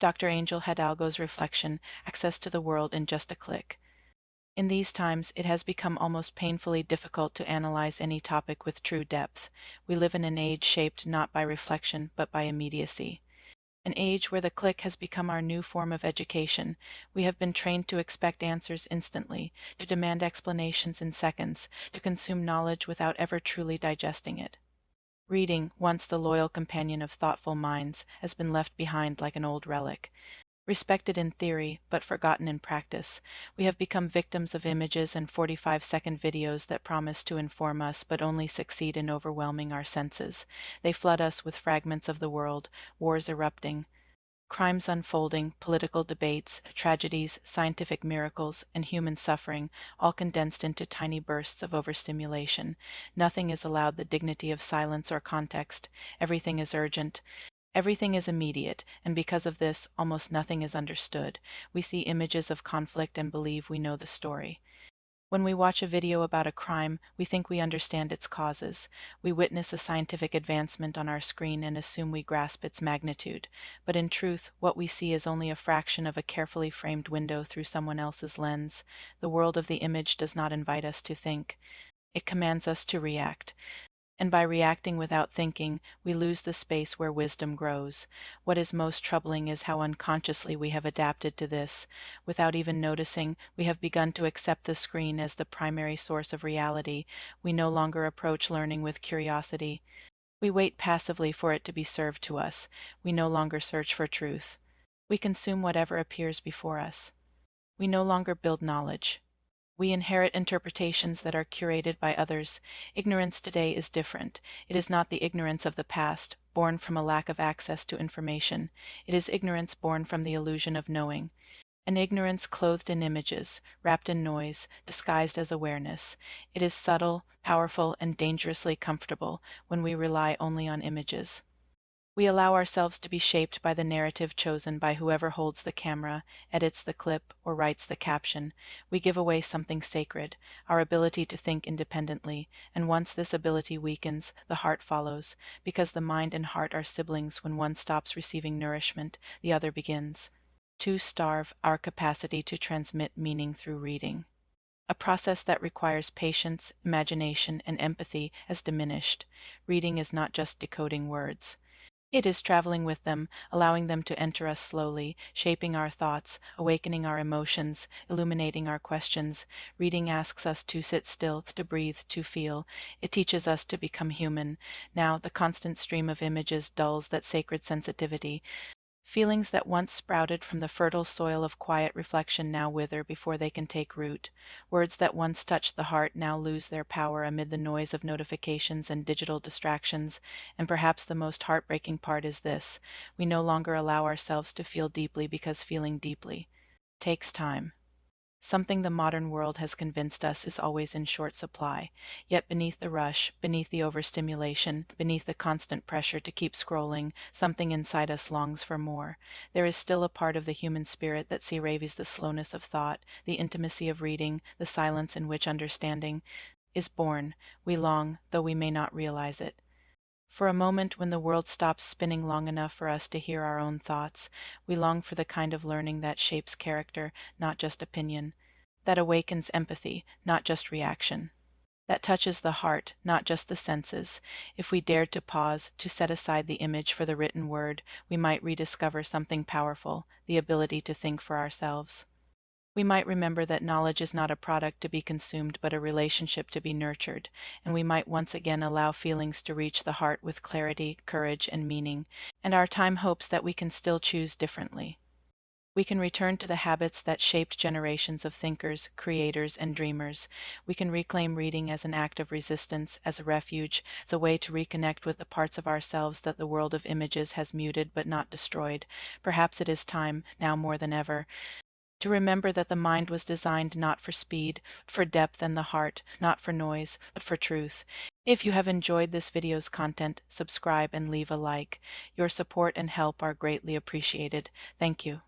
Dr. Angel Hidalgo's reflection, access to the world in just a click. In these times, it has become almost painfully difficult to analyze any topic with true depth. We live in an age shaped not by reflection, but by immediacy. An age where the click has become our new form of education. We have been trained to expect answers instantly, to demand explanations in seconds, to consume knowledge without ever truly digesting it. Reading, once the loyal companion of thoughtful minds, has been left behind like an old relic. Respected in theory, but forgotten in practice, we have become victims of images and 45-second videos that promise to inform us but only succeed in overwhelming our senses. They flood us with fragments of the world, wars erupting, crimes unfolding, political debates, tragedies, scientific miracles, and human suffering, all condensed into tiny bursts of overstimulation. Nothing is allowed the dignity of silence or context. Everything is urgent. Everything is immediate, and because of this, almost nothing is understood. We see images of conflict and believe we know the story. When we watch a video about a crime, we think we understand its causes. We witness a scientific advancement on our screen and assume we grasp its magnitude. But in truth, what we see is only a fraction of a carefully framed window through someone else's lens. The world of the image does not invite us to think. It commands us to react. And by reacting without thinking, we lose the space where wisdom grows. What is most troubling is how unconsciously we have adapted to this. Without even noticing, we have begun to accept the screen as the primary source of reality. We no longer approach learning with curiosity. We wait passively for it to be served to us. We no longer search for truth. We consume whatever appears before us. We no longer build knowledge. We inherit interpretations that are curated by others. Ignorance today is different. It is not the ignorance of the past, born from a lack of access to information. It is ignorance born from the illusion of knowing. An ignorance clothed in images, wrapped in noise, disguised as awareness. It is subtle, powerful, and dangerously comfortable when we rely only on images. We allow ourselves to be shaped by the narrative chosen by whoever holds the camera, edits the clip, or writes the caption. We give away something sacred, our ability to think independently, and once this ability weakens, the heart follows, because the mind and heart are siblings. When one stops receiving nourishment, the other begins to starve our capacity to transmit meaning through reading. A process that requires patience, imagination, and empathy has diminished. Reading is not just decoding words. It is traveling with them, allowing them to enter us slowly, shaping our thoughts, awakening our emotions, illuminating our questions. Reading asks us to sit still, to breathe, to feel. It teaches us to become human. Now, the constant stream of images dulls that sacred sensitivity. Feelings that once sprouted from the fertile soil of quiet reflection now wither before they can take root. Words that once touched the heart now lose their power amid the noise of notifications and digital distractions. And perhaps the most heartbreaking part is this: we no longer allow ourselves to feel deeply because feeling deeply takes time. Something the modern world has convinced us is always in short supply. Yet beneath the rush, beneath the overstimulation, beneath the constant pressure to keep scrolling, something inside us longs for more. There is still a part of the human spirit that craves the slowness of thought, the intimacy of reading, the silence in which understanding is born. We long, though we may not realize it. For a moment, when the world stops spinning long enough for us to hear our own thoughts, we long for the kind of learning that shapes character, not just opinion, that awakens empathy, not just reaction, that touches the heart, not just the senses. If we dared to pause, to set aside the image for the written word, we might rediscover something powerful, the ability to think for ourselves. We might remember that knowledge is not a product to be consumed but a relationship to be nurtured, and we might once again allow feelings to reach the heart with clarity, courage, and meaning, and our time hopes that we can still choose differently. We can return to the habits that shaped generations of thinkers, creators, and dreamers. We can reclaim reading as an act of resistance, as a refuge, as a way to reconnect with the parts of ourselves that the world of images has muted but not destroyed. Perhaps it is time, now more than ever, to remember that the mind was designed not for speed, but for depth, and the heart, not for noise, but for truth. If you have enjoyed this video's content, subscribe and leave a like. Your support and help are greatly appreciated. Thank you.